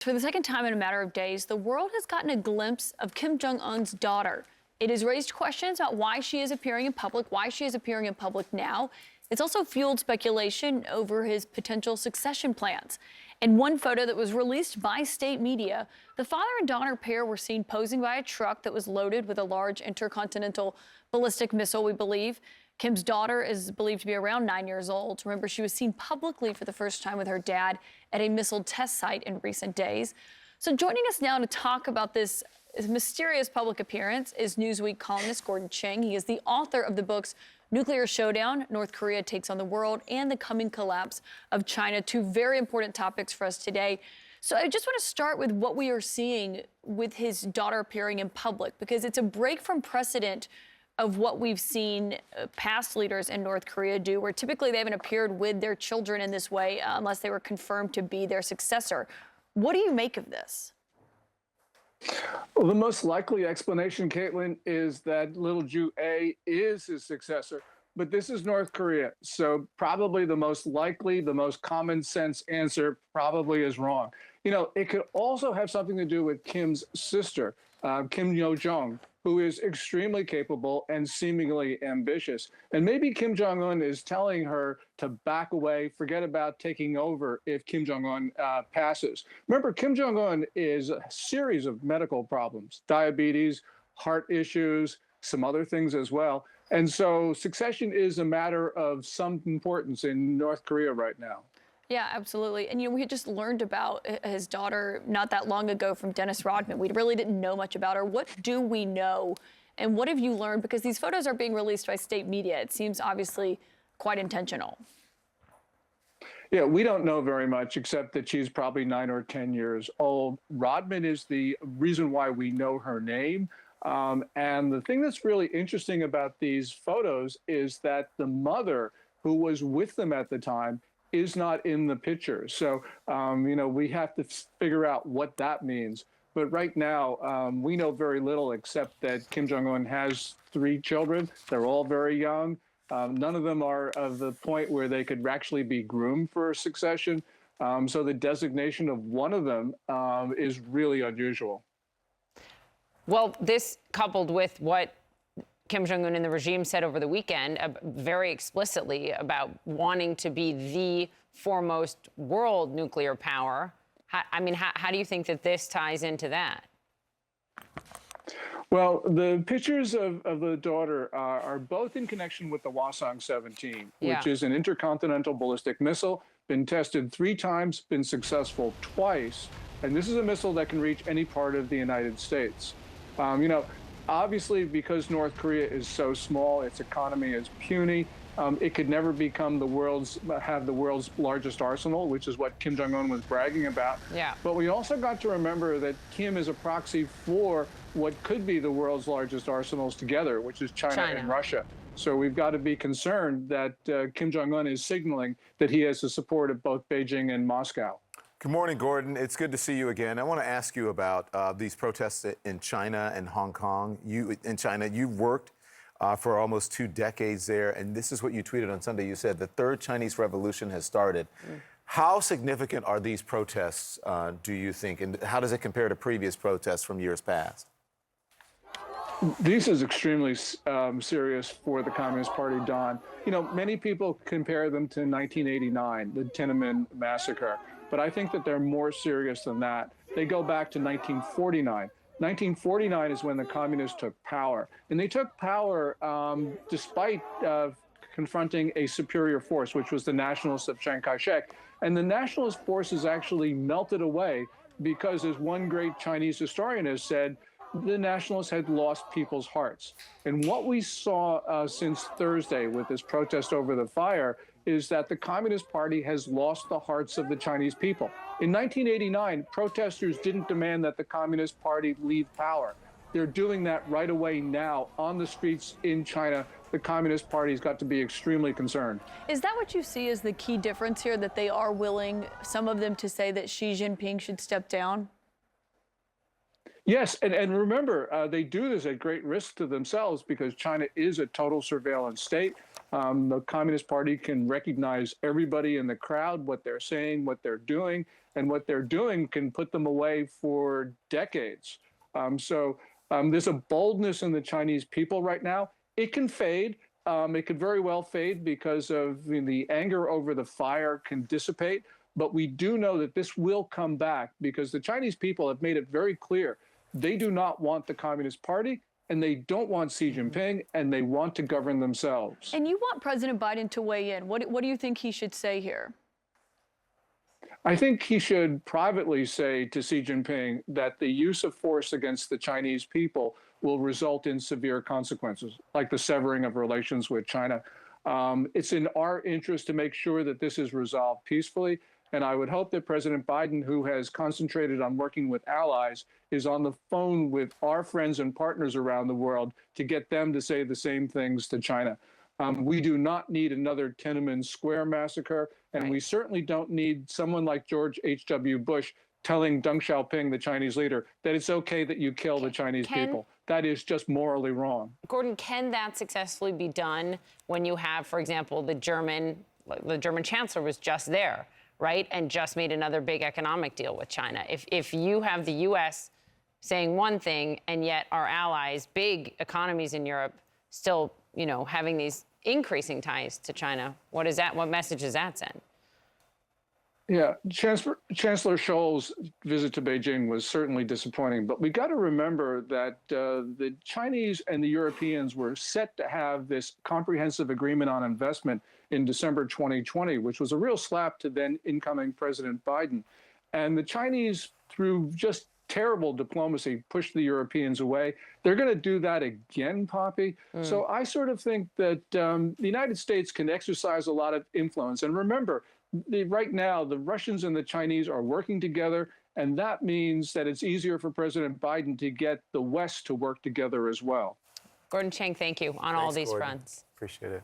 For the second time in a matter of days, the world has gotten a glimpse of Kim Jong Un's daughter. It has raised questions about why she is appearing in public now. It's also fueled speculation over his potential succession plans. In one photo that was released by state media, the father and daughter pair were seen posing by a truck that was loaded with a large intercontinental ballistic missile, we believe. Kim's daughter is believed to be around 9 years old. Remember, she was seen publicly for the first time with her dad at a missile test site in recent days. So joining us now to talk about this mysterious public appearance is Newsweek columnist Gordon Chang. He is the author of the books Nuclear Showdown, North Korea Takes on the World, and The Coming Collapse of China, two very important topics for us today. So I just want to start with what we are seeing with his daughter appearing in public, because it's a break from precedent of what we've seen past leaders in North Korea do, where typically they haven't appeared with their children in this way unless they were confirmed to be their successor. What do you make of this? Well, the most likely explanation, Caitlin, is that little Jew A is his successor, but this is North Korea. So probably the most likely, the most common sense answer probably is wrong. You know, it could also have something to do with Kim's sister, Kim Jong Un, who is extremely capable and seemingly ambitious. And maybe Kim Jong Un is telling her to back away, forget about taking over if Kim Jong Un passes. Remember, Kim Jong Un is a series of medical problems, diabetes, heart issues, some other things as well. And so succession is a matter of some importance in North Korea right now. Yeah, absolutely. And, you know, we had just learned about his daughter not that long ago from Dennis Rodman. We really didn't know much about her. What do we know? And what have you learned? Because these photos are being released by state media. It seems obviously quite intentional. Yeah, we don't know very much, except that she's probably 9 or 10 years old. Rodman is the reason why we know her name. And the thing that's really interesting about these photos is that the mother who was with them at the time is not in the picture. So, you know, we have to figure out what that means. But right now, we know very little except that Kim Jong Un has 3 children. They're all very young. None of them are of the point where they could actually be groomed for succession. So the designation of one of them is really unusual. Well, this coupled with what Kim Jong Un and the regime said over the weekend very explicitly about wanting to be the foremost world nuclear power. How do you think that this ties into that? Well, the pictures of the daughter are both in connection with the Hwasong-17, which is an intercontinental ballistic missile, been tested 3 times, been successful twice. And this is a missile that can reach any part of the United States. You know, obviously, because North Korea is so small, its economy is puny, it could never become have the world's largest arsenal, which is what Kim Jong Un was bragging about. Yeah. But we also got to remember that Kim is a proxy for what could be the world's largest arsenals together, which is China and Russia. So we've got to be concerned that Kim Jong Un is signaling that he has the support of both Beijing and Moscow. Good morning, Gordon. It's good to see you again. I want to ask you about these protests in China and Hong Kong. You've worked for almost 2 decades there, and this is what you tweeted on Sunday. You said the 3rd Chinese Revolution has started. How significant are these protests, do you think, and how does it compare to previous protests from years past? This is extremely serious for the Communist Party, Don. You know, many people compare them to 1989, the Tiananmen massacre. But I think that they're more serious than that. They go back to 1949. 1949 is when the communists took power. And they took power despite confronting a superior force, which was the nationalists of Chiang Kai-shek. And the nationalist forces actually melted away because, as one great Chinese historian has said, the nationalists had lost people's hearts. And what we saw since Thursday with this protest over the fire is that the Communist Party has lost the hearts of the Chinese people. In 1989, protesters didn't demand that the Communist Party leave power. They're doing that right away now on the streets in China. The Communist Party's got to be extremely concerned. Is that what you see as the key difference here, that they are willing, some of them, to say that Xi Jinping should step down? Yes, and remember, they do this at great risk to themselves because China is a total surveillance state. The Communist Party can recognize everybody in the crowd, what they're saying, what they're doing, and what they're doing can put them away for decades. There's a boldness in the Chinese people right now. It can fade. It could very well fade because of the anger over the fire can dissipate. But we do know that this will come back because the Chinese people have made it very clear they do not want the Communist Party, and they don't want Xi Jinping, and they want to govern themselves. And you want President Biden to weigh in. What do you think he should say here? I think he should privately say to Xi Jinping that the use of force against the Chinese people will result in severe consequences, like the severing of relations with China. It's in our interest to make sure that this is resolved peacefully. And I would hope that President Biden, who has concentrated on working with allies, is on the phone with our friends and partners around the world to get them to say the same things to China. We do not need another Tiananmen Square massacre, and we certainly don't need someone like George H.W. Bush telling Deng Xiaoping, the Chinese leader, that it's okay that you kill the Chinese people. That is just morally wrong. Gordon, can that successfully be done when you have, for example, the German chancellor was just there, right, and just made another big economic deal with China? If you have the U.S. saying one thing and yet our allies, big economies in Europe, still, having these increasing ties to China, what message does that send? Yeah, Chancellor Scholz's visit to Beijing was certainly disappointing, but we got to remember that the Chinese and the Europeans were set to have this comprehensive agreement on investment in December 2020, which was a real slap to then incoming President Biden. And the Chinese, through just terrible diplomacy, pushed the Europeans away. They're going to do that again, Poppy. So I sort of think that the United States can exercise a lot of influence. And remember, right now, the Russians and the Chinese are working together, and that means that it's easier for President Biden to get the West to work together as well. Gordon Chang, thank you on all these Gordon. fronts. Appreciate it.